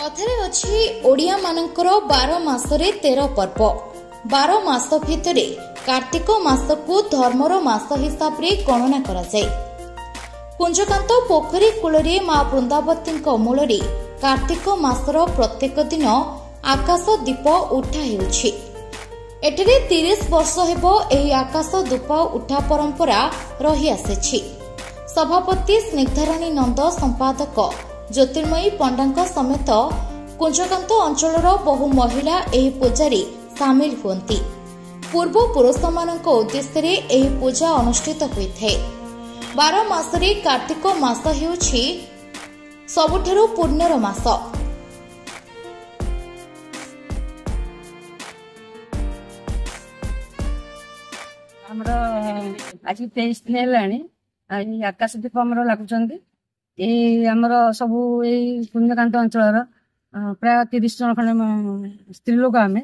कथारे अछि ओडिया मानकर 12 मासरे 13 पर्व। 12 मास भितरे कार्तिक मास को धर्मर मास हिसाब रे गणना करा जाय। कुंजकांत पोखरी कूलरे मां वृंदावती मूल कार्तिक मासर प्रत्येक दिन आकाश दीप उठा हेउछि। एठरे 30 वर्ष हेबो एही आकाश दीप उठा परंपरा रही आसेछि। सभापति स्निग्धाराणी नंद, संपादक ज्योतिर्मयी पंडांक समेत कुंजकांत अंचलर बहु महिला एही पूजारे सामिल हुअन्ति। पूर्व पुरुषमानक उद्देश्य रे एही पूजा अनुष्ठित होइथे। 12 मासरे कार्तिक मास हेउछि सबुठारु पुण्यर मास। हमरा आज 23 दिन हेलाणी आकाश दीप आमर लागुचंदी। आमर सब कुंजकांत अंचल प्राय 30 जन खंडे स्त्री लोक आम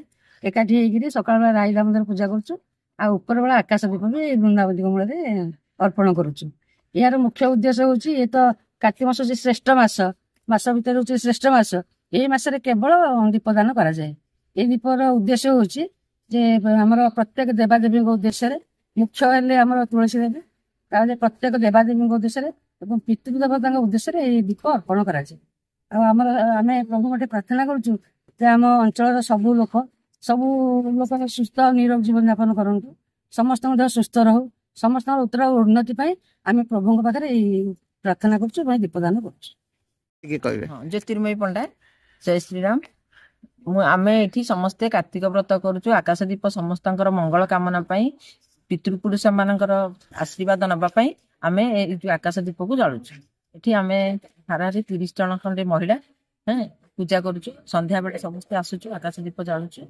एकाठी होकर सकाल बेला राई दामोदर पूजा करुचु। ऊपर बेला आकाश दीप भी वृंदावती मूल अर्पण करुचु। यार मुख्य उद्देश्य हूँ ये तो कार्तिक मास श्रेष्ठ मास भितर हूँ श्रेष्ठ मास। यही मसरे केवल दीपदान करा जाए। ये दीपर उद्देश्य हूँ आमर प्रत्येक देवादेवी उद्देश्य मुख्य हेले आमर तुलसी देवी प्रत्येक देवादेवी उद्देश्य और पितृदेवता उद्देश्य ये दीप अर्पण करा जाए। आम प्रभु गोटे प्रार्थना करुचु आम अंचल सबू लोक सुस्थ निरोग जीवन यापन करूँ। समस्त सुस्थ रहू। समस्त उत्तर उन्नति आम प्रभु पाखे प्रार्थना करुचु दीपदान करुचु। ज्योतिर्मयी पंडा, जय श्रीराम। आम ये समस्ते कार्तिक व्रत करुचु। आकाश दीप समस्त मंगल कामना पितृपुरुष मानकर आशीर्वाद नापी आम आकाश दीप को जालुचु। ये आम हारे 30 जन खंडे महिला पूजा करुचु। संध्या बेले समस्ते आसुचु आकाश दीप जालुचु।